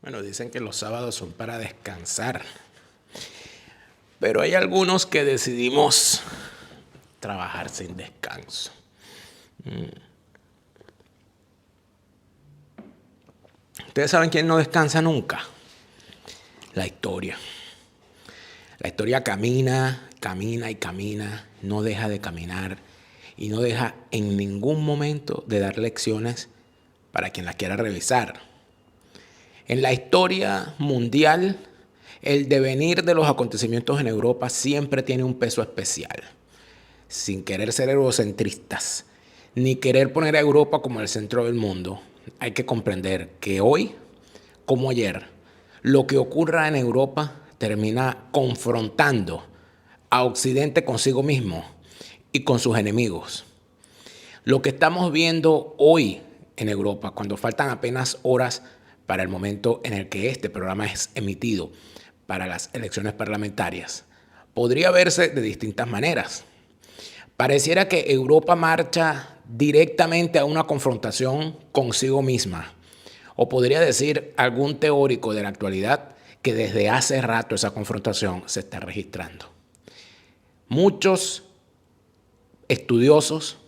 Bueno, dicen que los sábados son para descansar, pero hay algunos que decidimos trabajar sin descanso. ¿Ustedes saben quién no descansa nunca? La historia. La historia camina, camina y camina, no deja de caminar y no deja en ningún momento de dar lecciones para quien la quiera revisar. En la historia mundial, el devenir de los acontecimientos en Europa siempre tiene un peso especial. Sin querer ser eurocentristas, ni querer poner a Europa como el centro del mundo, hay que comprender que hoy, como ayer, lo que ocurra en Europa termina confrontando a Occidente consigo mismo y con sus enemigos. Lo que estamos viendo hoy en Europa, cuando faltan apenas horas para el momento en el que este programa es emitido para las elecciones parlamentarias, podría verse de distintas maneras. Pareciera que Europa marcha directamente a una confrontación consigo misma, o podría decir algún teórico de la actualidad que desde hace rato esa confrontación se está registrando. Muchos estudiosos,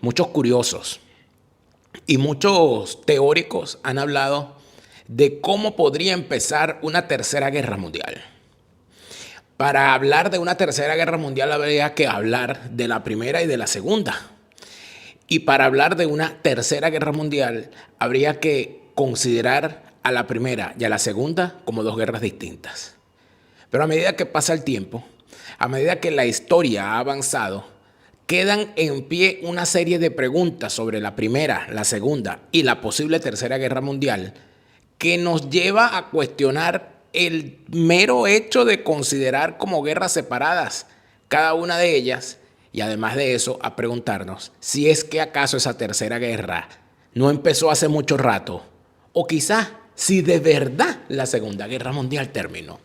muchos curiosos y muchos teóricos han hablado de cómo podría empezar una tercera guerra mundial. Para hablar de una tercera guerra mundial habría que hablar de la primera y de la segunda. Y para hablar de una tercera guerra mundial habría que considerar a la primera y a la segunda como dos guerras distintas. Pero a medida que pasa el tiempo, a medida que la historia ha avanzado, quedan en pie una serie de preguntas sobre la primera, la segunda y la posible tercera guerra mundial que nos lleva a cuestionar el mero hecho de considerar como guerras separadas cada una de ellas y además de eso a preguntarnos si es que acaso esa tercera guerra no empezó hace mucho rato o quizás si de verdad la Segunda Guerra Mundial terminó.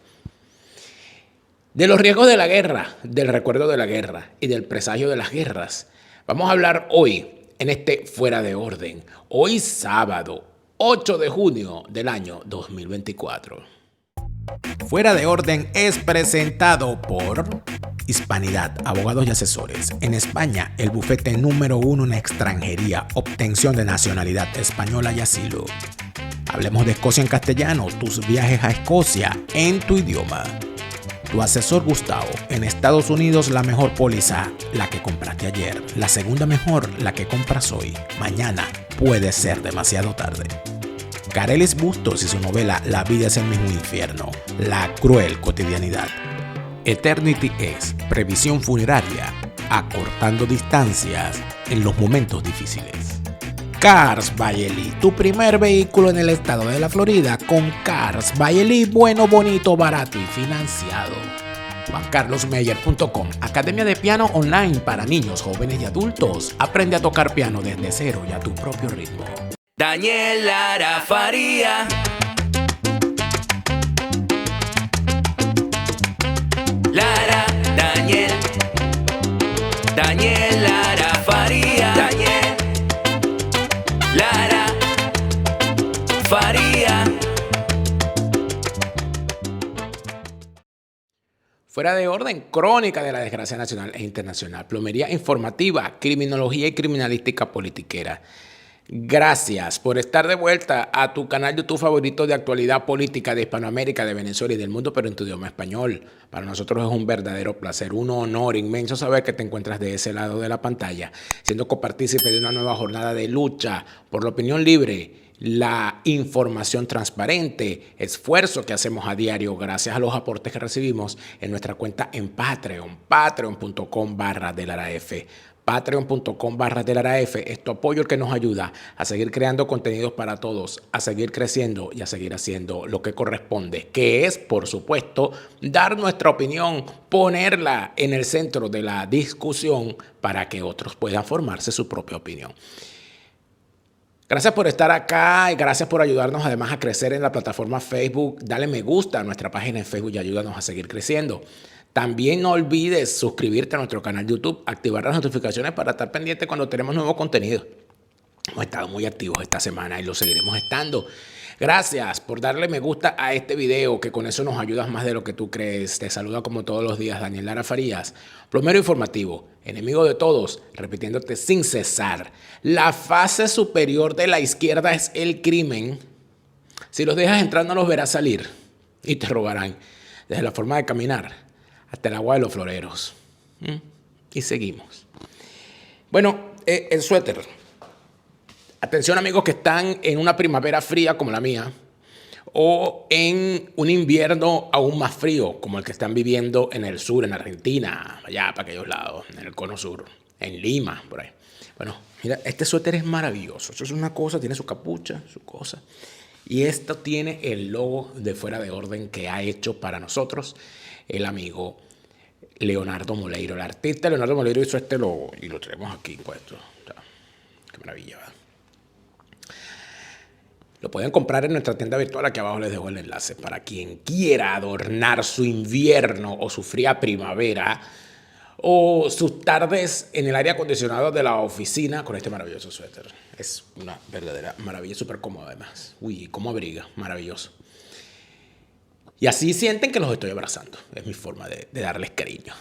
De los riesgos de la guerra, del recuerdo de la guerra y del presagio de las guerras, vamos a hablar hoy en este Fuera de Orden, hoy sábado 8 de junio del año 2024. Fuera de Orden es presentado por Hispanidad, abogados y asesores. En España, el bufete número 1 en extranjería, obtención de nacionalidad española y asilo. Hablemos de Escocia en castellano, tus viajes a Escocia en tu idioma. Tu asesor Gustavo, en Estados Unidos la mejor póliza, la que compraste ayer. La segunda mejor, la que compras hoy. Mañana puede ser demasiado tarde. Carelis Bustos y su novela La vida es el mismo infierno, la cruel cotidianidad. Eternity es previsión funeraria, acortando distancias en los momentos difíciles. Cars by Eli, tu primer vehículo en el estado de la Florida con Cars by Eli, bueno, bonito, barato y financiado. JuanCarlosMeyer.com, academia de piano online para niños, jóvenes y adultos. Aprende a tocar piano desde cero y a tu propio ritmo. Daniel Lara Faría. Lara, Daniel. Daniel Lara Faría. Daniel Lara Faría. Fuera de Orden, crónica de la desgracia nacional e internacional, plomería informativa, criminología y criminalística politiquera. Gracias por estar de vuelta a tu canal YouTube favorito de actualidad política de Hispanoamérica, de Venezuela y del mundo, pero en tu idioma español. Para nosotros es un verdadero placer, un honor inmenso saber que te encuentras de ese lado de la pantalla, siendo copartícipe de una nueva jornada de lucha por la opinión libre, la información transparente, esfuerzo que hacemos a diario gracias a los aportes que recibimos en nuestra cuenta en Patreon, patreon.com/delaraf. Patreon.com/delaraf es tu apoyo el que nos ayuda a seguir creando contenidos para todos, a seguir creciendo y a seguir haciendo lo que corresponde, que es, por supuesto, dar nuestra opinión, ponerla en el centro de la discusión para que otros puedan formarse su propia opinión. Gracias por estar acá y gracias por ayudarnos además a crecer en la plataforma Facebook. Dale me gusta a nuestra página en Facebook y ayúdanos a seguir creciendo. También no olvides suscribirte a nuestro canal de YouTube, activar las notificaciones para estar pendiente cuando tenemos nuevo contenido. Hemos estado muy activos esta semana y lo seguiremos estando. Gracias por darle me gusta a este video, que con eso nos ayudas más de lo que tú crees. Te saluda como todos los días Daniel Lara Farías, plomero informativo, enemigo de todos, repitiéndote sin cesar. La fase superior de la izquierda es el crimen. Si los dejas entrar no los verás salir y te robarán, desde la forma de caminar hasta el agua de los floreros. Y seguimos. Bueno, el suéter. Atención amigos que están en una primavera fría como la mía o en un invierno aún más frío como el que están viviendo en el sur, en Argentina, allá para aquellos lados, en el cono sur, en Lima, por ahí. Bueno, mira, este suéter es maravilloso. Eso es una cosa, tiene su capucha, su cosa. Y esto tiene el logo de Fuera de Orden que ha hecho para nosotros el amigo Leonardo Moleiro. El artista Leonardo Moleiro hizo este logo y lo tenemos aquí puesto. O sea, qué maravilla, ¿verdad? Lo pueden comprar en nuestra tienda virtual. Aquí abajo les dejo el enlace para quien quiera adornar su invierno o su fría primavera o sus tardes en el aire acondicionado de la oficina con este maravilloso suéter. Es una verdadera maravilla, súper cómodo además. Uy, cómo abriga, maravilloso. Y así sienten que los estoy abrazando. Es mi forma de darles cariño.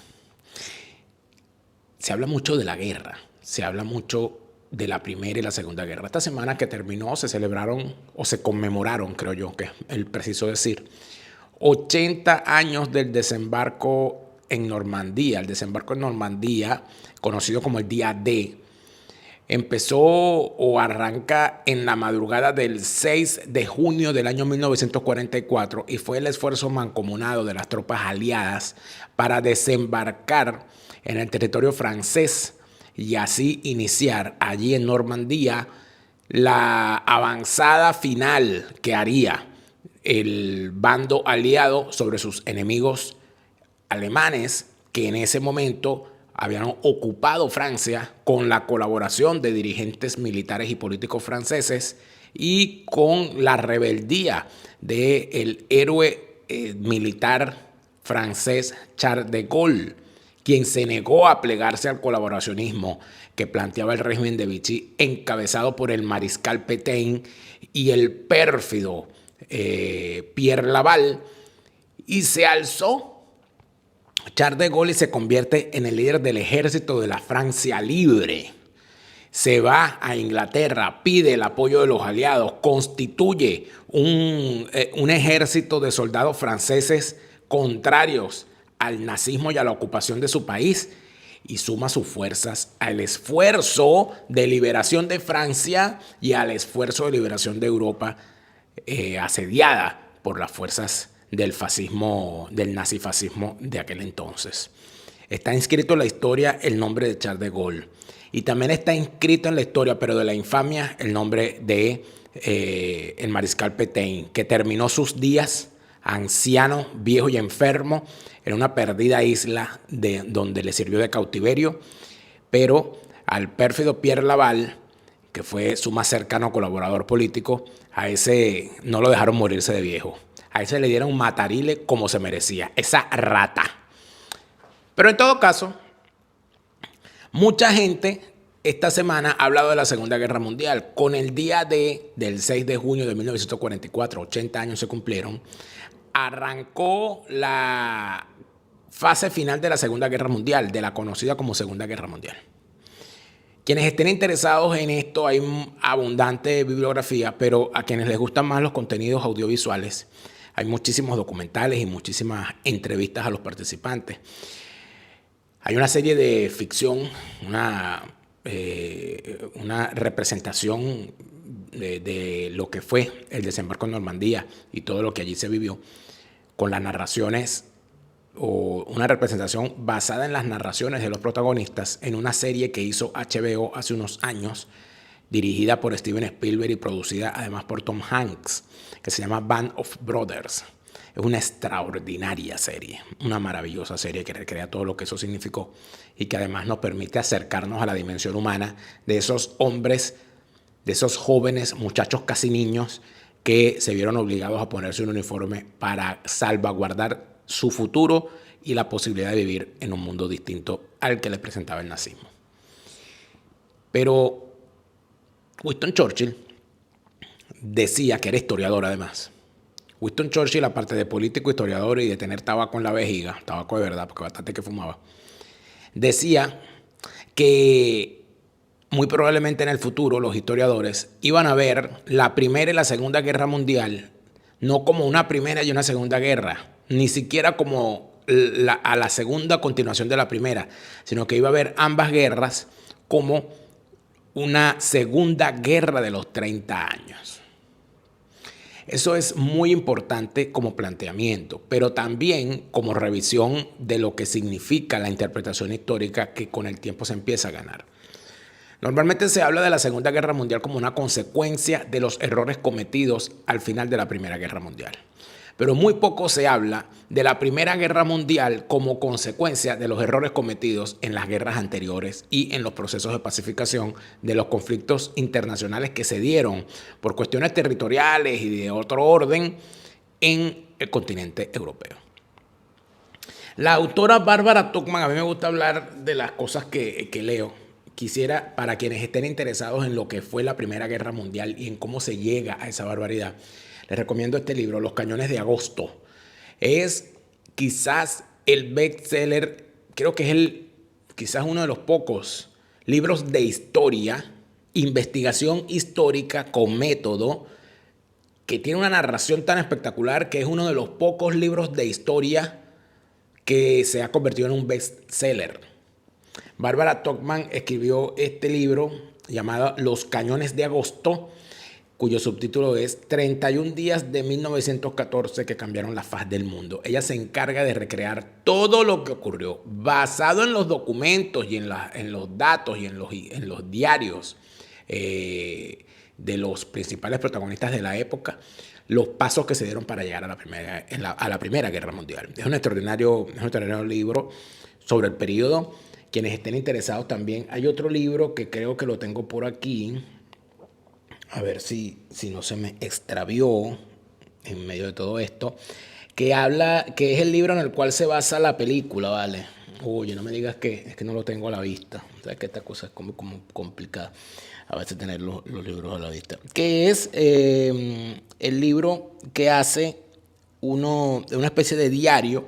Se habla mucho de la guerra, se habla mucho de la Primera y la Segunda Guerra. Esta semana que terminó se celebraron o se conmemoraron, creo yo, que es el preciso decir, 80 años del desembarco en Normandía. El desembarco en Normandía, conocido como el Día D, empezó o arranca en la madrugada del 6 de junio del año 1944 y fue el esfuerzo mancomunado de las tropas aliadas para desembarcar en el territorio francés y así iniciar allí en Normandía la avanzada final que haría el bando aliado sobre sus enemigos alemanes, que en ese momento habían ocupado Francia con la colaboración de dirigentes militares y políticos franceses y con la rebeldía del héroe militar francés Charles de Gaulle, quien se negó a plegarse al colaboracionismo que planteaba el régimen de Vichy, encabezado por el mariscal Pétain y el pérfido Pierre Laval, y se alzó Charles de Gaulle y se convierte en el líder del ejército de la Francia libre. Se va a Inglaterra, pide el apoyo de los aliados, constituye un ejército de soldados franceses contrarios al nazismo y a la ocupación de su país y suma sus fuerzas al esfuerzo de liberación de Francia y al esfuerzo de liberación de Europa asediada por las fuerzas del fascismo, del nazifascismo de aquel entonces. Está inscrito en la historia el nombre de Charles de Gaulle y también está inscrito en la historia, pero de la infamia, el nombre de el mariscal Pétain, que terminó sus días anciano, viejo y enfermo en una perdida isla donde le sirvió de cautiverio, pero al pérfido Pierre Laval, que fue su más cercano colaborador político, a ese no lo dejaron morirse de viejo. A ese le dieron un matarile como se merecía, esa rata. Pero en todo caso, mucha gente esta semana ha hablado de la Segunda Guerra Mundial. Con el día del 6 de junio de 1944, 80 años se cumplieron, arrancó la fase final de la Segunda Guerra Mundial, de la conocida como Segunda Guerra Mundial. Quienes estén interesados en esto, hay abundante bibliografía, pero a quienes les gustan más los contenidos audiovisuales, hay muchísimos documentales y muchísimas entrevistas a los participantes. Hay una serie de ficción, una representación de lo que fue el desembarco en Normandía y todo lo que allí se vivió, con las narraciones o una representación basada en las narraciones de los protagonistas en una serie que hizo HBO hace unos años, dirigida por Steven Spielberg y producida además por Tom Hanks, que se llama Band of Brothers. Es una extraordinaria serie, una maravillosa serie que recrea todo lo que eso significó y que además nos permite acercarnos a la dimensión humana de esos hombres, de esos jóvenes, muchachos casi niños, que se vieron obligados a ponerse un uniforme para salvaguardar su futuro y la posibilidad de vivir en un mundo distinto al que les presentaba el nazismo. Pero Winston Churchill decía que era historiador además. Winston Churchill, aparte de político, historiador y de tener tabaco en la vejiga, tabaco de verdad, porque bastante que fumaba, decía que muy probablemente en el futuro los historiadores iban a ver la Primera y la Segunda Guerra Mundial no como una primera y una segunda guerra, ni siquiera como a la segunda continuación de la primera, sino que iba a ver ambas guerras como una segunda guerra de los 30 años. Eso es muy importante como planteamiento, pero también como revisión de lo que significa la interpretación histórica que con el tiempo se empieza a ganar. Normalmente se habla de la Segunda Guerra Mundial como una consecuencia de los errores cometidos al final de la Primera Guerra Mundial. Pero muy poco se habla de la Primera Guerra Mundial como consecuencia de los errores cometidos en las guerras anteriores y en los procesos de pacificación de los conflictos internacionales que se dieron por cuestiones territoriales y de otro orden en el continente europeo. La autora Barbara Tuchman, a mí me gusta hablar de las cosas que leo. Quisiera, para quienes estén interesados en lo que fue la Primera Guerra Mundial y en cómo se llega a esa barbaridad, les recomiendo este libro, Los Cañones de Agosto. Es quizás el bestseller, creo que es quizás uno de los pocos libros de historia, investigación histórica con método, que tiene una narración tan espectacular que es uno de los pocos libros de historia que se ha convertido en un bestseller. Barbara Tuchman escribió este libro llamado Los Cañones de Agosto, cuyo subtítulo es 31 días de 1914 que cambiaron la faz del mundo. Ella se encarga de recrear todo lo que ocurrió, basado en los documentos y en los datos y en los diarios de los principales protagonistas de la época, los pasos que se dieron para llegar a la Primera Guerra Mundial. Es un extraordinario libro sobre el periodo. Quienes estén interesados también, hay otro libro que creo que lo tengo por aquí, a ver si no se me extravió en medio de todo esto, que es el libro en el cual se basa la película, ¿vale? Oye, no me digas que es que no lo tengo a la vista, o sea, que esta cosa es como complicada a veces tener los libros a la vista, que es el libro que hace una especie de diario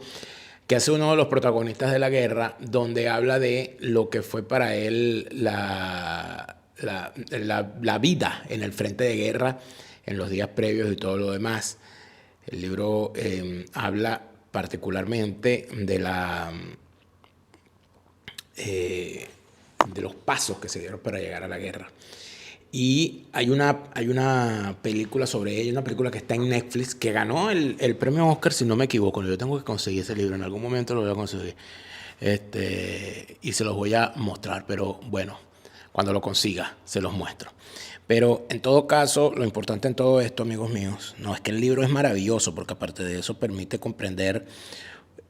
que hace uno de los protagonistas de la guerra, donde habla de lo que fue para él la vida en el frente de guerra, en los días previos y todo lo demás. El libro habla particularmente de los pasos que se dieron para llegar a la guerra. Y hay una película sobre ella, una película que está en Netflix, que ganó el premio Oscar, si no me equivoco. Yo tengo que conseguir ese libro, en algún momento lo voy a conseguir. Y se los voy a mostrar, pero bueno, cuando lo consiga, se los muestro. Pero en todo caso, lo importante en todo esto, amigos míos, no es que el libro es maravilloso, porque aparte de eso permite comprender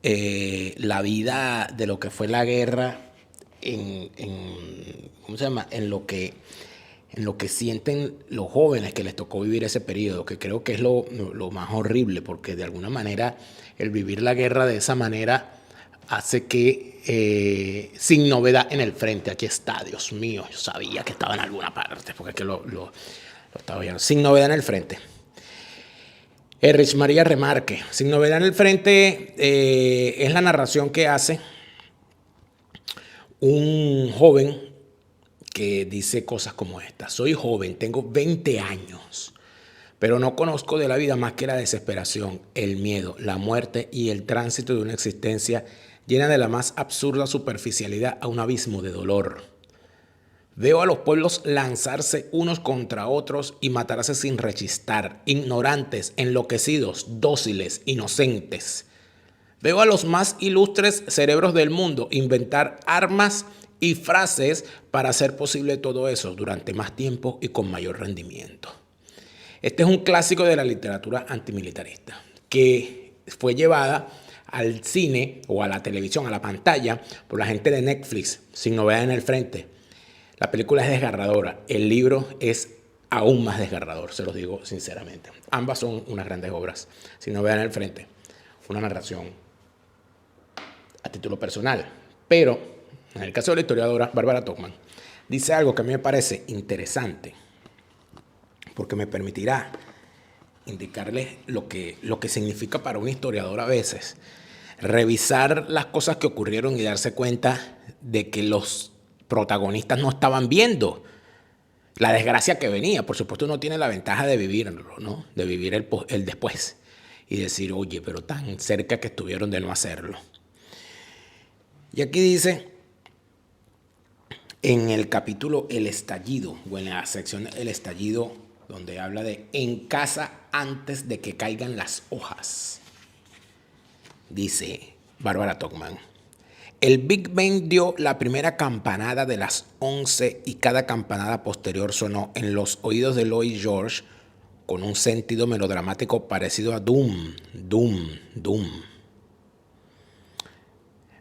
la vida de lo que fue la guerra ¿cómo se llama? En lo que sienten los jóvenes que les tocó vivir ese periodo, que creo que es lo más horrible, porque de alguna manera el vivir la guerra de esa manera hace que, sin novedad en el frente, aquí está, Dios mío, yo sabía que estaba en alguna parte, porque es que lo estaba viendo, sin novedad en el frente. Erich María Remarque, sin novedad en el frente, es la narración que hace un joven que dice cosas como esta: soy joven, tengo 20 años, pero no conozco de la vida más que la desesperación, el miedo, la muerte y el tránsito de una existencia llena de la más absurda superficialidad a un abismo de dolor. Veo a los pueblos lanzarse unos contra otros y matarse sin rechistar, ignorantes, enloquecidos, dóciles, inocentes. Veo a los más ilustres cerebros del mundo inventar armas y frases para hacer posible todo eso durante más tiempo y con mayor rendimiento. Este es un clásico de la literatura antimilitarista que fue llevada al cine o a la televisión, a la pantalla, por la gente de Netflix, sin novedad en el frente. La película es desgarradora, el libro es aún más desgarrador, se los digo sinceramente. Ambas son unas grandes obras, sin novedad en el frente. Una narración a título personal, pero en el caso de la historiadora Barbara Tuchman, dice algo que a mí me parece interesante, porque me permitirá indicarles lo que significa para un historiador a veces revisar las cosas que ocurrieron y darse cuenta de que los protagonistas no estaban viendo la desgracia que venía. Por supuesto, uno tiene la ventaja de vivirlo, ¿no? De vivir el después y decir, oye, pero tan cerca que estuvieron de no hacerlo. Y aquí dice, en el capítulo El Estallido, o en la sección El Estallido, donde habla de en casa antes de que caigan las hojas. Dice Barbara Tuchman, el Big Bang dio la primera campanada de las 11 y cada campanada posterior sonó en los oídos de Lloyd George con un sentido melodramático parecido a Doom, Doom, Doom.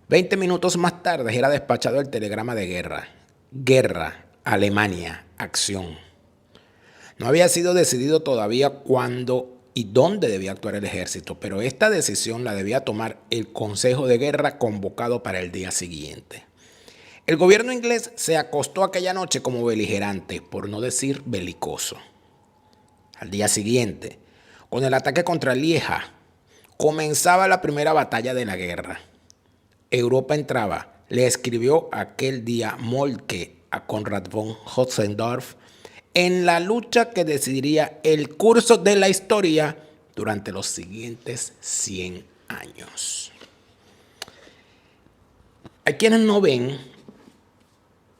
20 minutos más tarde era despachado el telegrama de guerra. Guerra, Alemania, acción. No había sido decidido todavía cuándo y dónde debía actuar el ejército, pero esta decisión la debía tomar el Consejo de Guerra convocado para el día siguiente. El gobierno inglés se acostó aquella noche como beligerante, por no decir belicoso. Al día siguiente, con el ataque contra Lieja, comenzaba la primera batalla de la guerra. Europa entraba, le escribió aquel día Moltke a Konrad von Hotzendorf, en la lucha que decidiría el curso de la historia durante los siguientes 100 años. Hay quienes no ven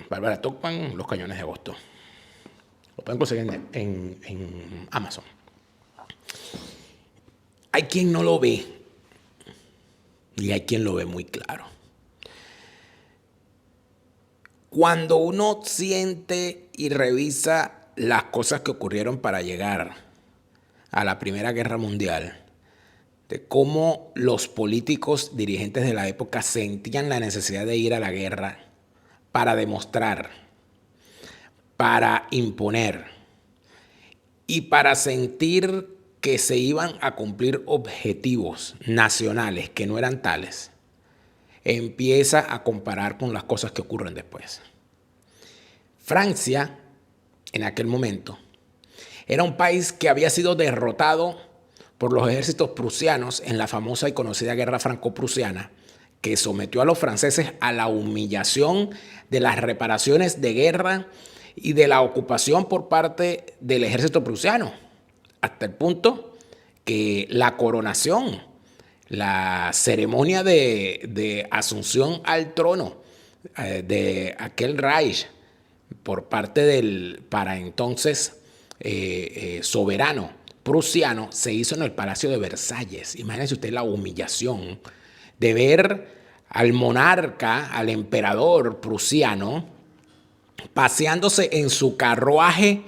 Barbara Tuchman, Los Cañones de Agosto. Lo pueden conseguir en Amazon. Hay quien no lo ve y hay quien lo ve muy claro. Cuando uno siente y revisa las cosas que ocurrieron para llegar a la Primera Guerra Mundial, de cómo los políticos dirigentes de la época sentían la necesidad de ir a la guerra para demostrar, para imponer y para sentir que se iban a cumplir objetivos nacionales que no eran tales, empieza a comparar con las cosas que ocurren después. Francia, en aquel momento, era un país que había sido derrotado por los ejércitos prusianos en la famosa y conocida guerra franco-prusiana, que sometió a los franceses a la humillación de las reparaciones de guerra y de la ocupación por parte del ejército prusiano, hasta el punto que la coronación, la ceremonia de asunción al trono de aquel Reich por parte del para entonces soberano prusiano se hizo en el Palacio de Versalles. Imagínense usted la humillación de ver al monarca, al emperador prusiano, paseándose en su carruaje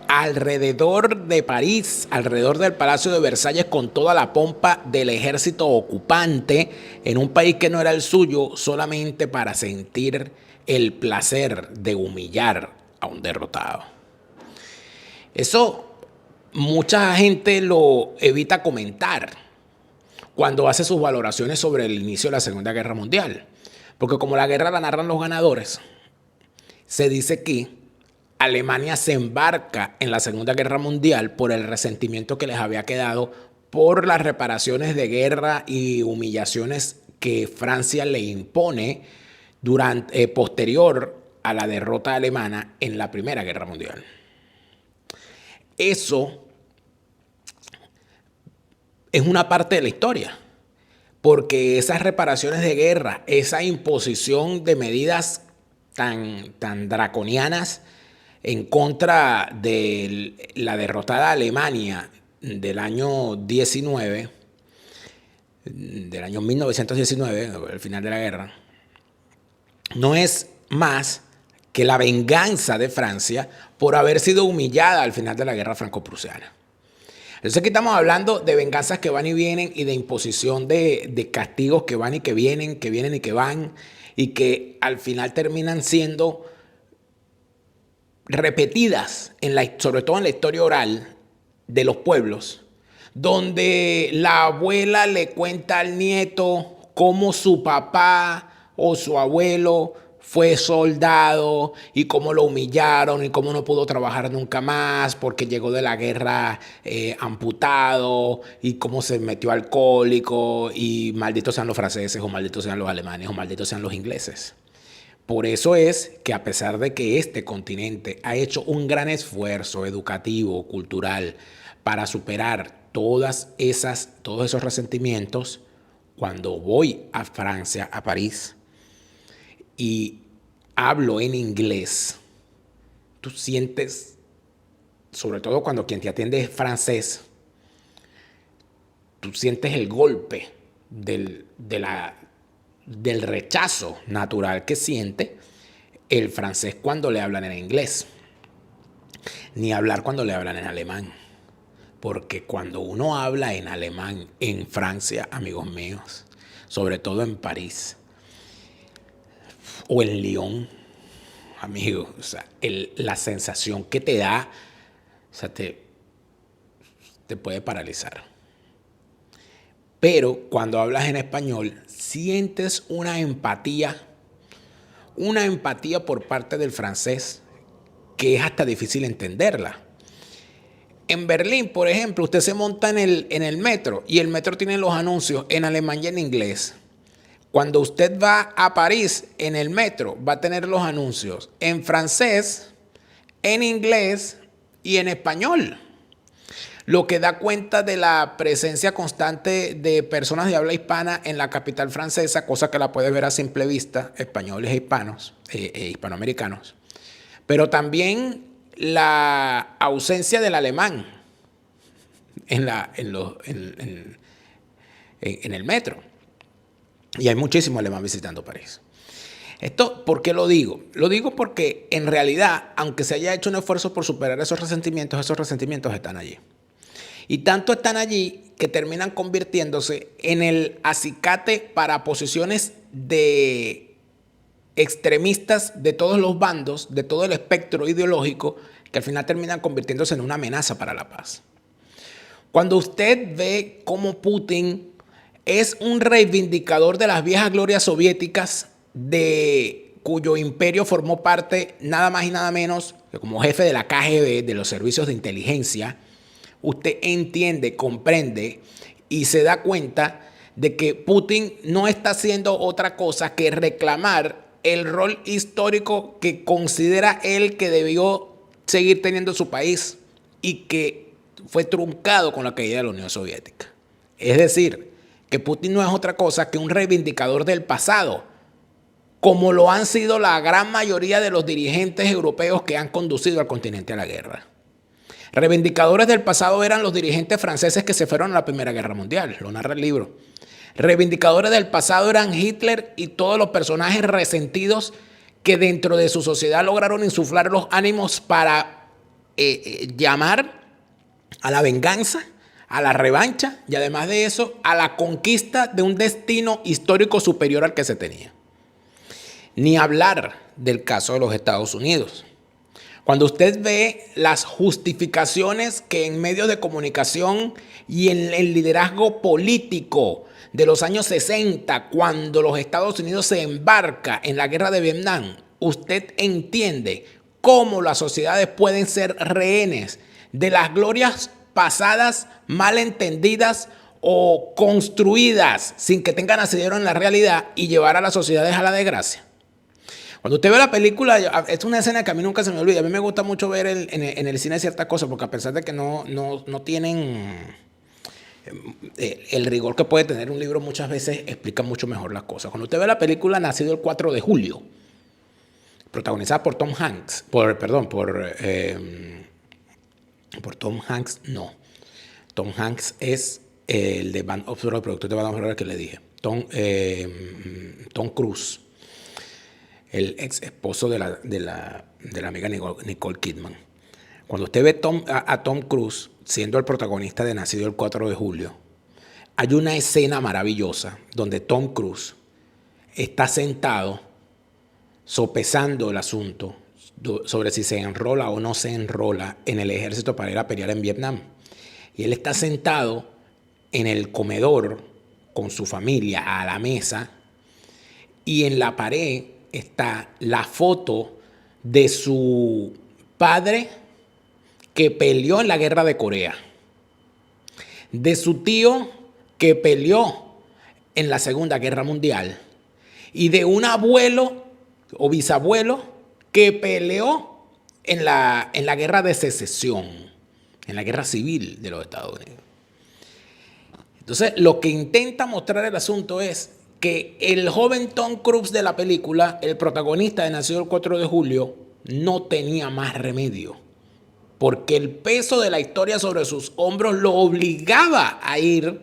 alrededor de París, alrededor del Palacio de Versalles, con toda la pompa del ejército ocupante en un país que no era el suyo, solamente para sentir el placer de humillar a un derrotado. Eso mucha gente lo evita comentar cuando hace sus valoraciones sobre el inicio de la Segunda Guerra Mundial, porque como la guerra la narran los ganadores, se dice que Alemania se embarca en la Segunda Guerra Mundial por el resentimiento que les había quedado por las reparaciones de guerra y humillaciones que Francia le impone posterior a la derrota alemana en la Primera Guerra Mundial. Eso es una parte de la historia, porque esas reparaciones de guerra, esa imposición de medidas tan draconianas en contra de la derrotada Alemania del año 19, del año 1919, el final de la guerra, no es más que la venganza de Francia por haber sido humillada al final de la guerra franco-prusiana. Entonces aquí estamos hablando de venganzas que van y vienen y de imposición de castigos que van y que vienen y que van, y que al final terminan siendo repetidas, sobre todo en la historia oral de los pueblos, donde la abuela le cuenta al nieto cómo su papá o su abuelo fue soldado y cómo lo humillaron y cómo no pudo trabajar nunca más porque llegó de la guerra amputado y cómo se metió alcohólico y malditos sean los franceses o malditos sean los alemanes o malditos sean los ingleses. Por eso es que a pesar de que este continente ha hecho un gran esfuerzo educativo, cultural, para superar todos esos resentimientos, cuando voy a Francia, a París, y hablo en inglés, tú sientes, sobre todo cuando quien te atiende es francés, tú sientes el golpe del rechazo natural que siente el francés cuando le hablan en inglés, ni hablar cuando le hablan en alemán. Porque cuando uno habla en alemán en Francia, amigos míos, sobre todo en París o en Lyon, amigos, o sea, la sensación que te da, o sea, te puede paralizar. Pero cuando hablas en español, sientes una empatía por parte del francés que es hasta difícil entenderla. En Berlín, por ejemplo, usted se monta en el metro y el metro tiene los anuncios en alemán y en inglés. Cuando usted va a París en el metro, va a tener los anuncios en francés, en inglés y en español. Lo que da cuenta de la presencia constante de personas de habla hispana en la capital francesa, cosa que la puedes ver a simple vista, españoles e hispanos, hispanoamericanos. Pero también la ausencia del alemán en el metro. Y hay muchísimo alemán visitando París. ¿Esto por qué lo digo? Lo digo porque en realidad, aunque se haya hecho un esfuerzo por superar esos resentimientos están allí. Y tanto están allí que terminan convirtiéndose en el acicate para posiciones de extremistas de todos los bandos, de todo el espectro ideológico, que al final terminan convirtiéndose en una amenaza para la paz. Cuando usted ve cómo Putin es un reivindicador de las viejas glorias soviéticas, de cuyo imperio formó parte nada más y nada menos que como jefe de la KGB, de los servicios de inteligencia, usted entiende, comprende y se da cuenta de que Putin no está haciendo otra cosa que reclamar el rol histórico que considera él que debió seguir teniendo su país y que fue truncado con la caída de la Unión Soviética. Es decir, que Putin no es otra cosa que un reivindicador del pasado, como lo han sido la gran mayoría de los dirigentes europeos que han conducido al continente a la guerra. Reivindicadores del pasado eran los dirigentes franceses que se fueron a la Primera Guerra Mundial, lo narra el libro. Reivindicadores del pasado eran Hitler y todos los personajes resentidos que dentro de su sociedad lograron insuflar los ánimos para llamar a la venganza, a la revancha y además de eso a la conquista de un destino histórico superior al que se tenía. Ni hablar del caso de los Estados Unidos. Cuando usted ve las justificaciones que en medios de comunicación y en el liderazgo político de los años 60, cuando los Estados Unidos se embarca en la guerra de Vietnam, usted entiende cómo las sociedades pueden ser rehenes de las glorias pasadas mal entendidas o construidas sin que tengan asidero en la realidad y llevar a las sociedades a la desgracia. Cuando usted ve la película, es una escena que a mí nunca se me olvida. A mí me gusta mucho ver en el cine ciertas cosas porque a pesar de que no tienen el rigor que puede tener un libro, muchas veces explica mucho mejor las cosas. Cuando usted ve la película Nacido el 4 de julio, protagonizada por Tom Hanks, por Tom Hanks, no. Tom Hanks es el de Band of Brothers, el productor de Band of Brothers que le dije. Tom Cruise, el ex esposo de la amiga Nicole Kidman. Cuando usted ve a Tom Cruise siendo el protagonista de Nacido el 4 de julio, hay una escena maravillosa donde Tom Cruise está sentado sopesando el asunto sobre si se enrola o no se enrola en el ejército para ir a pelear en Vietnam. Y él está sentado en el comedor con su familia a la mesa y en la pared está la foto de su padre que peleó en la guerra de Corea, de su tío que peleó en la Segunda Guerra Mundial y de un abuelo o bisabuelo que peleó en la guerra de secesión, en la guerra civil de los Estados Unidos. Entonces, lo que intenta mostrar el asunto es que el joven Tom Cruise de la película, el protagonista de Nacido el 4 de julio, no tenía más remedio, porque el peso de la historia sobre sus hombros lo obligaba a ir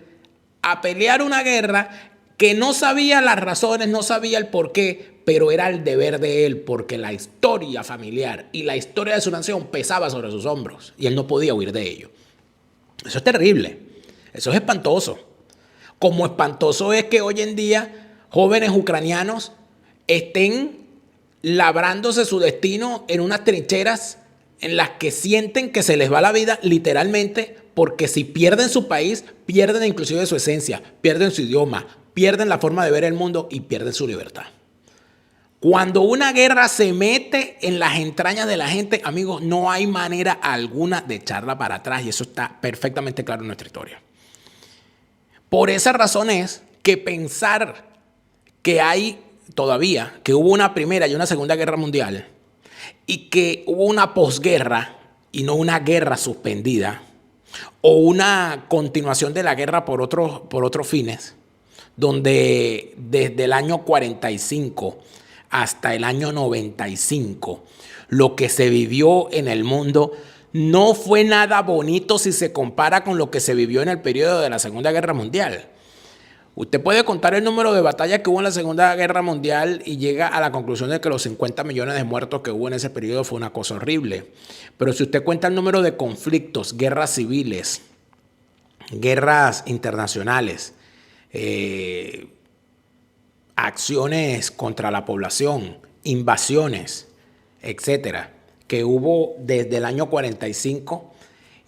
a pelear una guerra que no sabía las razones, no sabía el porqué, pero era el deber de él, porque la historia familiar y la historia de su nación pesaba sobre sus hombros y él no podía huir de ello. Eso es terrible, eso es espantoso. Como espantoso es que hoy en día jóvenes ucranianos estén labrándose su destino en unas trincheras en las que sienten que se les va la vida literalmente, porque si pierden su país, pierden inclusive su esencia, pierden su idioma, pierden la forma de ver el mundo y pierden su libertad. Cuando una guerra se mete en las entrañas de la gente, amigos, no hay manera alguna de echarla para atrás, y eso está perfectamente claro en nuestra historia. Por esa razón es que pensar que hay todavía, que hubo una primera y una segunda guerra mundial y que hubo una posguerra y no una guerra suspendida o una continuación de la guerra por otros fines, donde desde el año 45 hasta el año 95 lo que se vivió en el mundo no fue nada bonito si se compara con lo que se vivió en el periodo de la Segunda Guerra Mundial. Usted puede contar el número de batallas que hubo en la Segunda Guerra Mundial y llega a la conclusión de que los 50 millones de muertos que hubo en ese periodo fue una cosa horrible. Pero si usted cuenta el número de conflictos, guerras civiles, guerras internacionales, acciones contra la población, invasiones, etcétera, que hubo desde el año 45,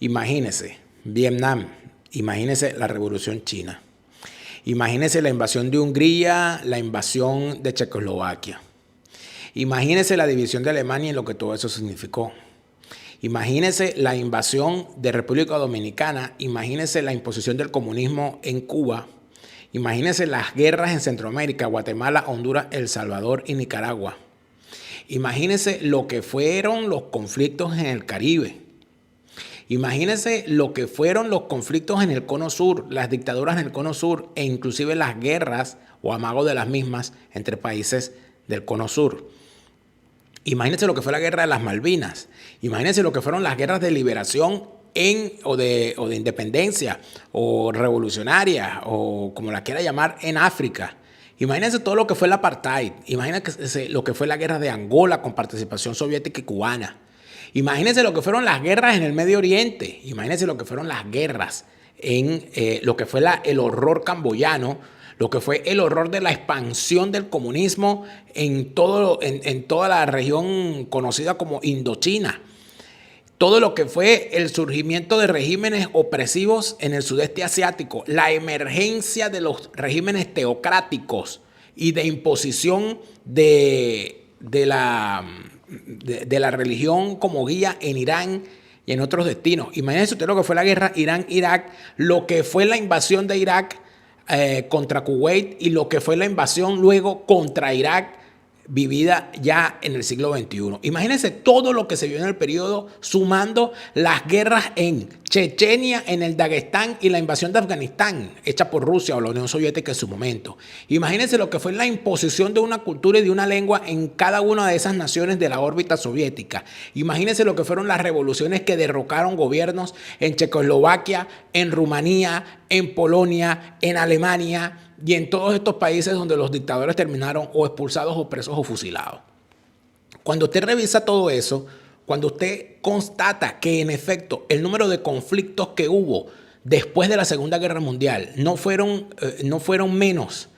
imagínese Vietnam, imagínese la Revolución China, imagínese la invasión de Hungría, la invasión de Checoslovaquia, imagínese la división de Alemania y lo que todo eso significó. Imagínese la invasión de República Dominicana, imagínese la imposición del comunismo en Cuba, imagínese las guerras en Centroamérica, Guatemala, Honduras, El Salvador y Nicaragua. Imagínese lo que fueron los conflictos en el Caribe. Imagínese lo que fueron los conflictos en el Cono Sur, las dictaduras en el Cono Sur e inclusive las guerras o amagos de las mismas entre países del Cono Sur. Imagínense lo que fue la guerra de las Malvinas. Imagínense lo que fueron las guerras de liberación o de independencia o revolucionaria o como la quiera llamar en África. Imagínense todo lo que fue el apartheid. Imagínense lo que fue la guerra de Angola con participación soviética y cubana. Imagínense lo que fueron las guerras en el Medio Oriente. Imagínense lo que fueron las guerras en lo que fue el horror camboyano, lo que fue el horror de la expansión del comunismo en toda la región conocida como Indochina. Todo lo que fue el surgimiento de regímenes opresivos en el sudeste asiático, la emergencia de los regímenes teocráticos y de imposición de la religión como guía en Irán y en otros destinos. Imagínense usted lo que fue la guerra Irán-Irak, lo que fue la invasión de Irak contra Kuwait y lo que fue la invasión luego contra Irak vivida ya en el siglo XXI. Imagínense todo lo que se vio en el periodo, sumando las guerras en Chechenia, en el Dagestán y la invasión de Afganistán, hecha por Rusia o la Unión Soviética en su momento. Imagínense lo que fue la imposición de una cultura y de una lengua en cada una de esas naciones de la órbita soviética. Imagínense lo que fueron las revoluciones que derrocaron gobiernos en Checoslovaquia, en Rumanía, en Polonia, en Alemania y en todos estos países donde los dictadores terminaron o expulsados o presos o fusilados. Cuando usted revisa todo eso, cuando usted constata que en efecto el número de conflictos que hubo después de la Segunda Guerra Mundial no fueron menos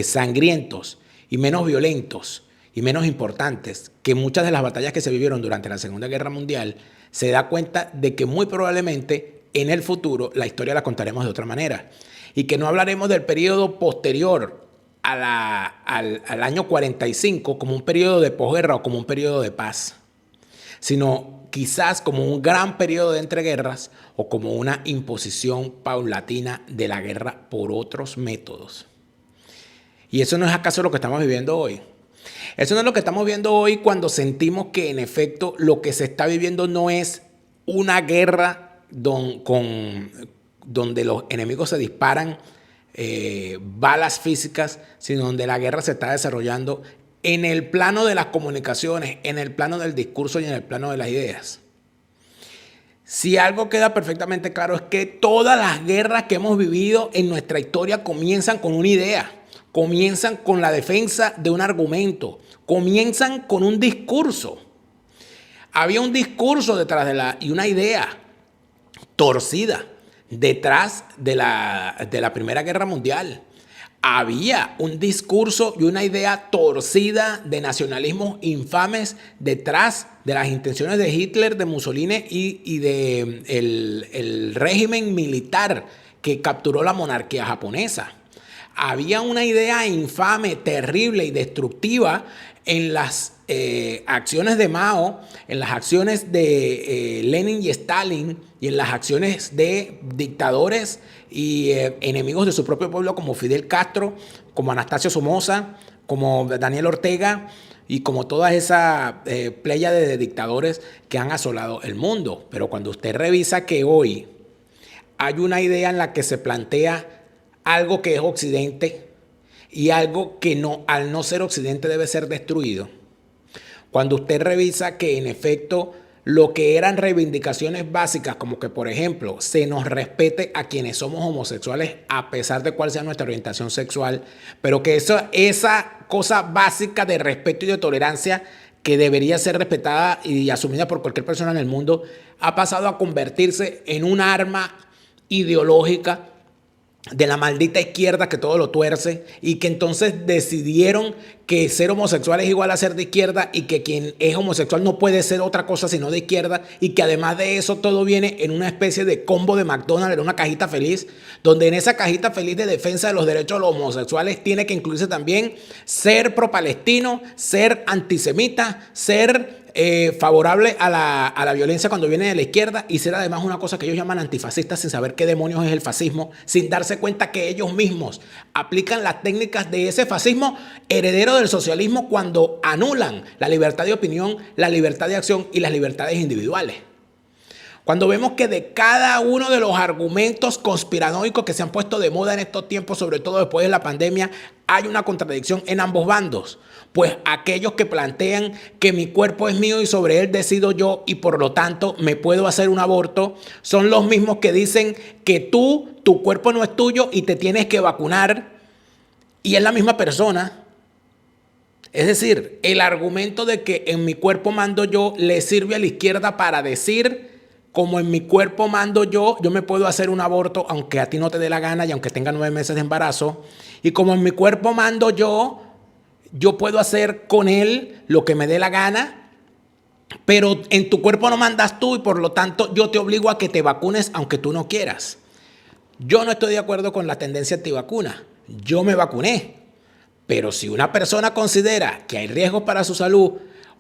sangrientos y menos violentos y menos importantes que muchas de las batallas que se vivieron durante la Segunda Guerra Mundial, se da cuenta de que muy probablemente en el futuro la historia la contaremos de otra manera y que no hablaremos del periodo posterior al año 45 como un periodo de posguerra o como un periodo de paz, sino quizás como un gran periodo de entreguerras o como una imposición paulatina de la guerra por otros métodos. ¿Y eso no es acaso lo que estamos viviendo hoy? Eso no es lo que estamos viendo hoy cuando sentimos que en efecto lo que se está viviendo no es una guerra donde los enemigos se disparan balas físicas, sino donde la guerra se está desarrollando en el plano de las comunicaciones, en el plano del discurso y en el plano de las ideas. Si algo queda perfectamente claro es que todas las guerras que hemos vivido en nuestra historia comienzan con una idea, comienzan con la defensa de un argumento, comienzan con un discurso. Había un discurso detrás y una idea torcida detrás de la Primera Guerra Mundial. Había un discurso y una idea torcida de nacionalismos infames detrás de las intenciones de Hitler, de Mussolini y de el régimen militar que capturó la monarquía japonesa. Había una idea infame, terrible y destructiva en las acciones de Mao, en las acciones de Lenin y Stalin y en las acciones de dictadores y enemigos de su propio pueblo como Fidel Castro, como Anastasio Somoza, como Daniel Ortega y como toda esa pléyade de dictadores que han asolado el mundo. Pero cuando usted revisa que hoy hay una idea en la que se plantea algo que es Occidente y algo que no, al no ser Occidente debe ser destruido. Cuando usted revisa que en efecto lo que eran reivindicaciones básicas, como que por ejemplo se nos respete a quienes somos homosexuales a pesar de cuál sea nuestra orientación sexual, pero que esa cosa básica de respeto y de tolerancia que debería ser respetada y asumida por cualquier persona en el mundo, ha pasado a convertirse en un arma ideológica de la maldita izquierda que todo lo tuerce y que entonces decidieron que ser homosexual es igual a ser de izquierda y que quien es homosexual no puede ser otra cosa sino de izquierda y que además de eso todo viene en una especie de combo de McDonald's, en una cajita feliz, donde en esa cajita feliz de defensa de los derechos de los homosexuales tiene que incluirse también ser pro-palestino, ser antisemita, ser favorable a la violencia cuando viene de la izquierda y ser además una cosa que ellos llaman antifascistas sin saber qué demonios es el fascismo, sin darse cuenta que ellos mismos aplican las técnicas de ese fascismo heredero del socialismo cuando anulan la libertad de opinión, la libertad de acción y las libertades individuales. Cuando vemos que de cada uno de los argumentos conspiranoicos que se han puesto de moda en estos tiempos, sobre todo después de la pandemia, hay una contradicción en ambos bandos. Pues aquellos que plantean que mi cuerpo es mío y sobre él decido yo y por lo tanto me puedo hacer un aborto, son los mismos que dicen que tu cuerpo no es tuyo y te tienes que vacunar y es la misma persona. Es decir, el argumento de que en mi cuerpo mando yo le sirve a la izquierda para decir, como en mi cuerpo mando yo me puedo hacer un aborto aunque a ti no te dé la gana y aunque tenga 9 meses de embarazo. Y como en mi cuerpo mando yo puedo hacer con él lo que me dé la gana, pero en tu cuerpo no mandas tú y por lo tanto yo te obligo a que te vacunes aunque tú no quieras. Yo no estoy de acuerdo con la tendencia antivacuna. Yo me vacuné. Pero si una persona considera que hay riesgos para su salud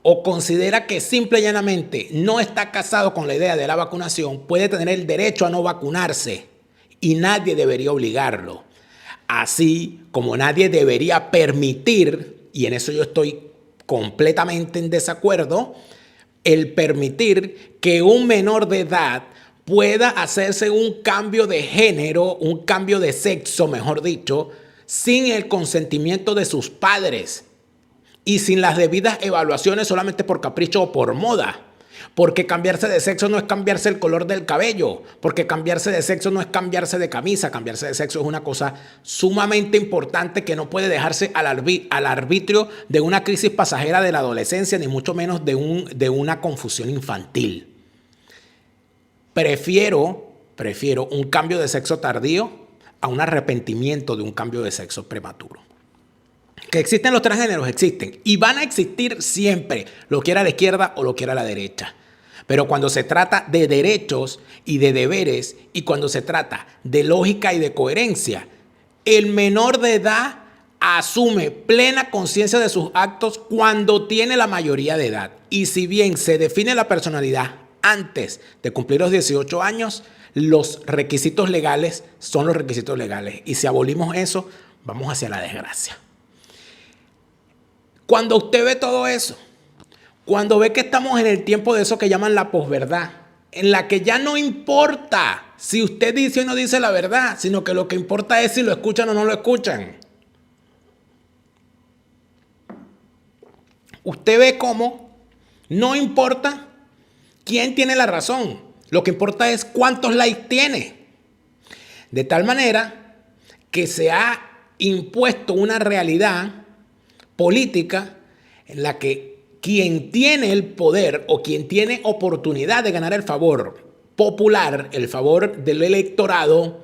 o considera que simple y llanamente no está casado con la idea de la vacunación, puede tener el derecho a no vacunarse y nadie debería obligarlo. Así como nadie debería permitir, y en eso yo estoy completamente en desacuerdo, el permitir que un menor de edad pueda hacerse un cambio de género, un cambio de sexo, mejor dicho, sin el consentimiento de sus padres y sin las debidas evaluaciones solamente por capricho o por moda. Porque cambiarse de sexo no es cambiarse el color del cabello, porque cambiarse de sexo no es cambiarse de camisa, cambiarse de sexo es una cosa sumamente importante que no puede dejarse al arbitrio de una crisis pasajera de la adolescencia, ni mucho menos de una confusión infantil. Prefiero un cambio de sexo tardío a un arrepentimiento de un cambio de sexo prematuro. Que existen los transgéneros, existen y van a existir siempre, lo quiera la izquierda o lo quiera la derecha. Pero cuando se trata de derechos y de deberes y cuando se trata de lógica y de coherencia, el menor de edad asume plena conciencia de sus actos cuando tiene la mayoría de edad. Y si bien se define la personalidad antes de cumplir los 18 años, los requisitos legales son los requisitos legales. Y si abolimos eso, vamos hacia la desgracia. Cuando usted ve todo eso, cuando ve que estamos en el tiempo de eso que llaman la posverdad, en la que ya no importa si usted dice o no dice la verdad, sino que lo que importa es si lo escuchan o no lo escuchan. Usted ve cómo no importa quién tiene la razón, lo que importa es cuántos likes tiene. De tal manera que se ha impuesto una realidad política en la que quien tiene el poder o quien tiene oportunidad de ganar el favor popular, el favor del electorado,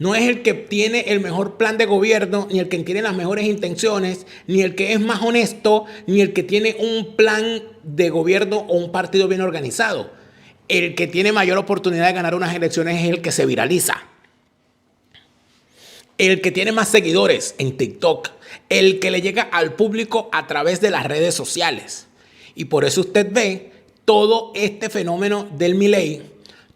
no es el que tiene el mejor plan de gobierno, ni el que tiene las mejores intenciones, ni el que es más honesto, ni el que tiene un plan de gobierno o un partido bien organizado. El que tiene mayor oportunidad de ganar unas elecciones es el que se viraliza. El que tiene más seguidores en TikTok. El que le llega al público a través de las redes sociales. Y por eso usted ve todo este fenómeno del Milei,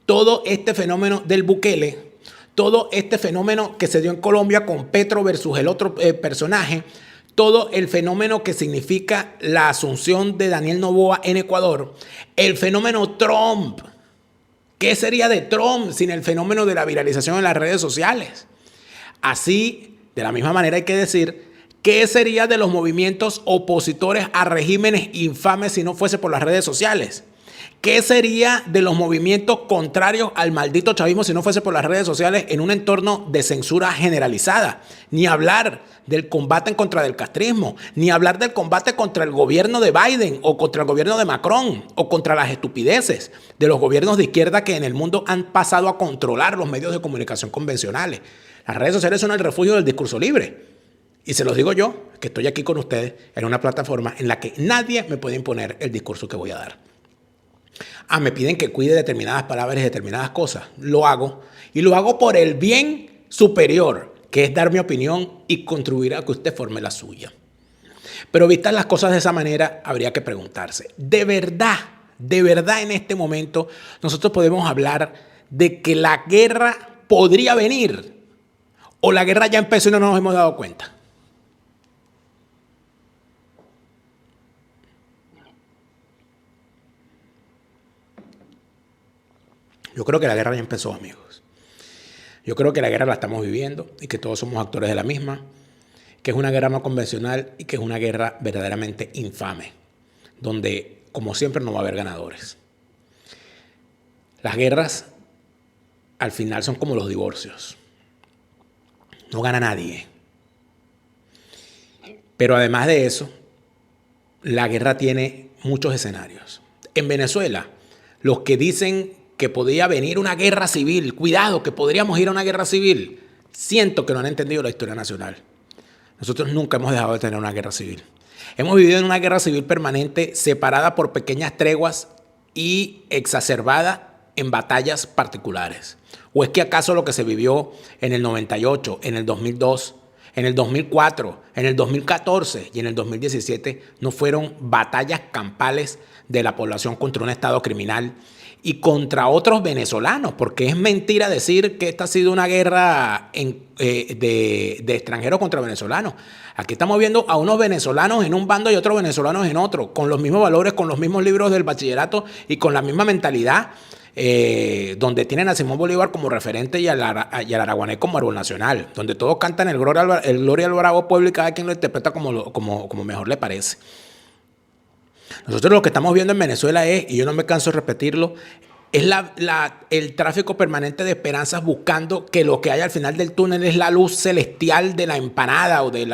todo este fenómeno del Bukele, todo este fenómeno que se dio en Colombia con Petro versus el otro personaje, todo el fenómeno que significa la asunción de Daniel Noboa en Ecuador, el fenómeno Trump. ¿Qué sería de Trump sin el fenómeno de la viralización en las redes sociales? Así, de la misma manera hay que decir, ¿qué sería de los movimientos opositores a regímenes infames si no fuese por las redes sociales? ¿Qué sería de los movimientos contrarios al maldito chavismo si no fuese por las redes sociales en un entorno de censura generalizada? Ni hablar del combate en contra del castrismo, ni hablar del combate contra el gobierno de Biden o contra el gobierno de Macron o contra las estupideces de los gobiernos de izquierda que en el mundo han pasado a controlar los medios de comunicación convencionales. Las redes sociales son el refugio del discurso libre. Y se los digo yo, que estoy aquí con ustedes en una plataforma en la que nadie me puede imponer el discurso que voy a dar. Me piden que cuide determinadas palabras y determinadas cosas. Lo hago. Y lo hago por el bien superior, que es dar mi opinión y contribuir a que usted forme la suya. Pero vistas las cosas de esa manera, habría que preguntarse, de verdad en este momento, nosotros podemos hablar de que la guerra podría venir. O la guerra ya empezó y no nos hemos dado cuenta. Yo creo que la guerra ya empezó, amigos. Yo creo que la guerra la estamos viviendo y que todos somos actores de la misma, que es una guerra no convencional y que es una guerra verdaderamente infame, donde, como siempre, no va a haber ganadores. Las guerras, al final, son como los divorcios. No gana nadie. Pero además de eso, la guerra tiene muchos escenarios. En Venezuela, los que dicen que podía venir una guerra civil, cuidado, que podríamos ir a una guerra civil, siento que no han entendido la historia nacional. Nosotros nunca hemos dejado de tener una guerra civil. Hemos vivido en una guerra civil permanente, separada por pequeñas treguas y exacerbada en batallas particulares. ¿O es que acaso lo que se vivió en el 98, en el 2002, en el 2004, en el 2014 y en el 2017 no fueron batallas campales de la población contra un Estado criminal y contra otros venezolanos? Porque es mentira decir que esta ha sido una guerra de extranjeros contra venezolanos. Aquí estamos viendo a unos venezolanos en un bando y otros venezolanos en otro, con los mismos valores, con los mismos libros del bachillerato y con la misma mentalidad, donde tienen a Simón Bolívar como referente y al Araguané como árbol nacional, donde todos cantan el Gloria al Bravo Pueblo y cada quien lo interpreta como mejor le parece. Nosotros lo que estamos viendo en Venezuela es, y yo no me canso de repetirlo, es el tráfico permanente de esperanzas buscando que lo que hay al final del túnel es la luz celestial de la empanada o del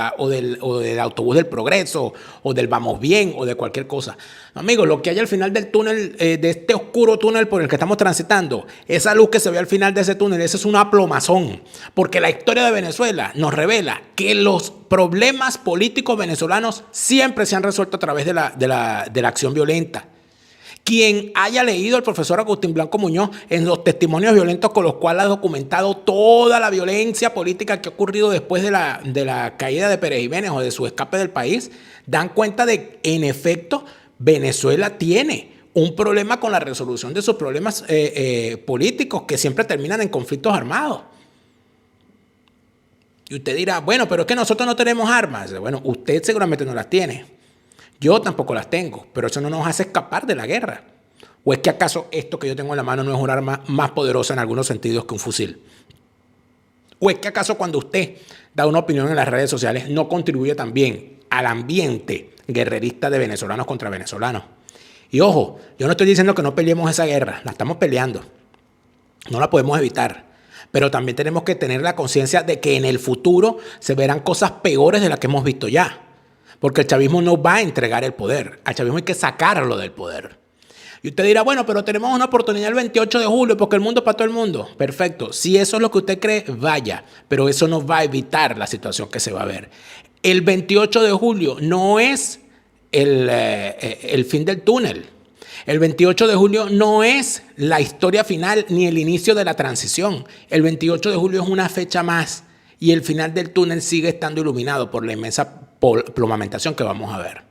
autobús del progreso o del vamos bien o de cualquier cosa. Amigos, lo que hay al final del túnel, de este oscuro túnel por el que estamos transitando, esa luz que se ve al final de ese túnel, ese es un aplomazón. Porque la historia de Venezuela nos revela que los problemas políticos venezolanos siempre se han resuelto a través de la acción violenta. Quien haya leído al profesor Agustín Blanco Muñoz en los testimonios violentos con los cuales ha documentado toda la violencia política que ha ocurrido después de la caída de Pérez Jiménez o de su escape del país, dan cuenta de que, en efecto, Venezuela tiene un problema con la resolución de sus problemas políticos que siempre terminan en conflictos armados. Y usted dirá, bueno, pero es que nosotros no tenemos armas. Bueno, usted seguramente no las tiene. Yo tampoco las tengo, pero eso no nos hace escapar de la guerra. ¿O es que acaso esto que yo tengo en la mano no es un arma más poderosa en algunos sentidos que un fusil? ¿O es que acaso cuando usted da una opinión en las redes sociales no contribuye también al ambiente guerrerista de venezolanos contra venezolanos? Y ojo, yo no estoy diciendo que no peleemos esa guerra, la estamos peleando. No la podemos evitar. Pero también tenemos que tener la conciencia de que en el futuro se verán cosas peores de las que hemos visto ya. Porque el chavismo no va a entregar el poder. Al chavismo hay que sacarlo del poder. Y usted dirá, bueno, pero tenemos una oportunidad el 28 de julio porque el mundo es para todo el mundo. Perfecto. Si eso es lo que usted cree, vaya. Pero eso no va a evitar la situación que se va a ver. El 28 de julio no es el fin del túnel. El 28 de julio no es la historia final ni el inicio de la transición. El 28 de julio es una fecha más y el final del túnel sigue estando iluminado por la inmensa plomamentación que vamos a ver.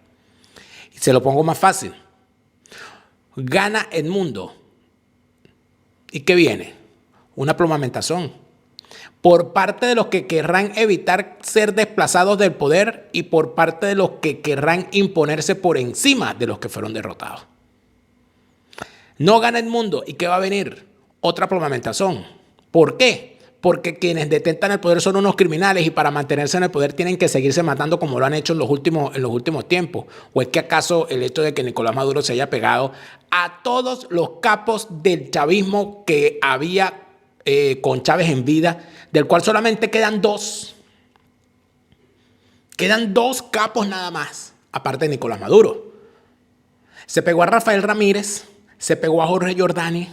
Y se lo pongo más fácil. Gana Edmundo. ¿Y qué viene? Una plomamentación por parte de los que querrán evitar ser desplazados del poder y por parte de los que querrán imponerse por encima de los que fueron derrotados. No gana Edmundo. ¿Y qué va a venir? Otra plomamentación. ¿Por qué? Porque quienes detentan el poder son unos criminales y para mantenerse en el poder tienen que seguirse matando como lo han hecho en los últimos tiempos. ¿O es que acaso el hecho de que Nicolás Maduro se haya pegado a todos los capos del chavismo que había con Chávez en vida, del cual solamente quedan dos? Quedan dos capos nada más, aparte de Nicolás Maduro. Se pegó a Rafael Ramírez, se pegó a Jorge Jordani,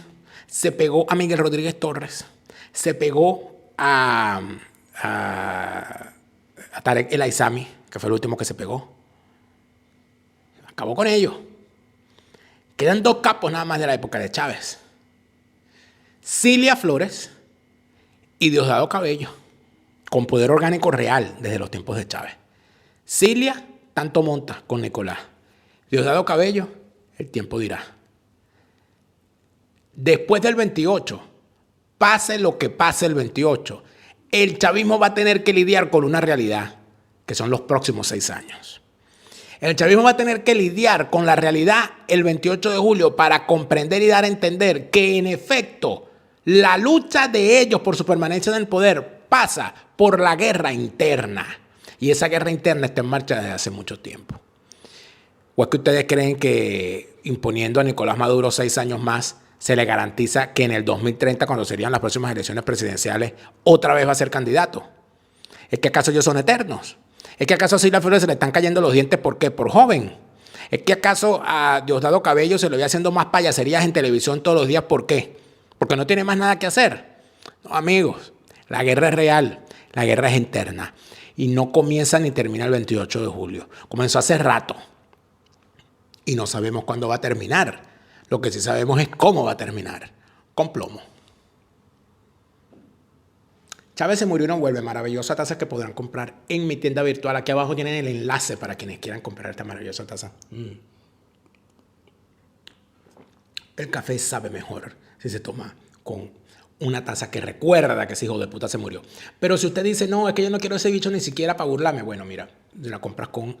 se pegó a Miguel Rodríguez Torres, se pegó a Tarek El Aizami, que fue el último que se pegó. Acabó con ellos. Quedan dos capos nada más de la época de Chávez. Cilia Flores y Diosdado Cabello, con poder orgánico real desde los tiempos de Chávez. Cilia tanto monta con Nicolás. Diosdado Cabello, el tiempo dirá. Después del 28, pase lo que pase el 28, el chavismo va a tener que lidiar con una realidad, que son los próximos 6 años. El chavismo va a tener que lidiar con la realidad el 28 de julio para comprender y dar a entender que, en efecto, la lucha de ellos por su permanencia en el poder pasa por la guerra interna. Y esa guerra interna está en marcha desde hace mucho tiempo. ¿O es que ustedes creen que imponiendo a Nicolás Maduro 6 años más se le garantiza que en el 2030, cuando serían las próximas elecciones presidenciales, otra vez va a ser candidato? ¿Es que acaso ellos son eternos? ¿Es que acaso a Cilia Flores se le están cayendo los dientes? ¿Por qué? Por joven. ¿Es que acaso a Diosdado Cabello se le va haciendo más payaserías en televisión todos los días? ¿Por qué? Porque no tiene más nada que hacer. No, amigos, la guerra es real, la guerra es interna. Y no comienza ni termina el 28 de julio. Comenzó hace rato. Y no sabemos cuándo va a terminar. Lo que sí sabemos es cómo va a terminar. Con plomo. Chávez se murió y no vuelve. Maravillosa taza que podrán comprar en mi tienda virtual. Aquí abajo tienen el enlace para quienes quieran comprar esta maravillosa taza. El café sabe mejor si se toma con una taza que recuerda que ese hijo de puta se murió. Pero si usted dice, no, es que yo no quiero ese bicho ni siquiera para burlarme. Bueno, mira, la compras con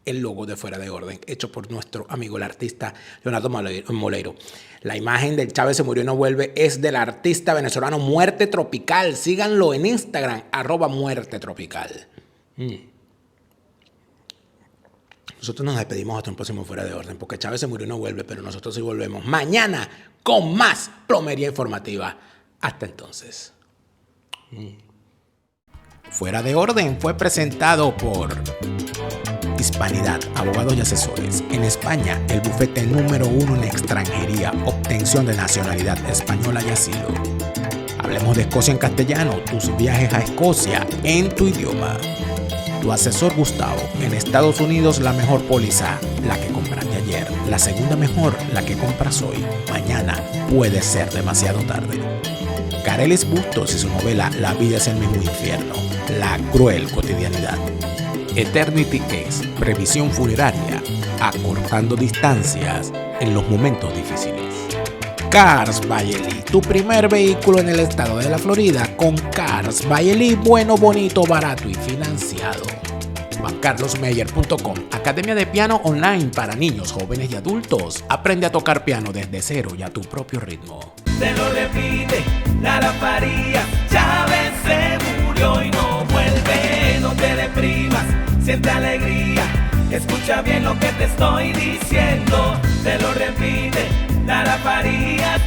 el logo de Fuera de Orden, hecho por nuestro amigo el artista Leonardo Moleiro. La imagen del Chávez se murió y no vuelve es del artista venezolano Muerte Tropical. Síganlo en Instagram, @muertetropical. Nosotros nos despedimos hasta un próximo Fuera de Orden, porque Chávez se murió y no vuelve, pero nosotros sí volvemos mañana con más plomería informativa. Hasta entonces. Fuera de Orden fue presentado por Hispanidad, abogados y asesores. En España, el bufete número 1 en extranjería, obtención de nacionalidad española y asilo. Hablemos de Escocia en castellano, tus viajes a Escocia en tu idioma. Tu asesor Gustavo, en Estados Unidos la mejor póliza, la que compraste ayer. ayer, la segunda mejor, la que compras hoy. Mañana puede ser demasiado tarde. Carelis Bustos y su novela La vida es el mismo infierno, la cruel cotidianidad. Eternity X, previsión funeraria, acortando distancias en los momentos difíciles. Cars by Eli, tu primer vehículo en el estado de la Florida con Cars by Eli, bueno, bonito, barato y financiado. JuanCarlosMeyer.com, academia de piano online para niños, jóvenes y adultos. Aprende a tocar piano desde cero y a tu propio ritmo. Te lo repite Lara Farías. Chávez se murió y no vuelve. No te deprimas, siente alegría. Escucha bien lo que te estoy diciendo. Te lo repite Lara Farías.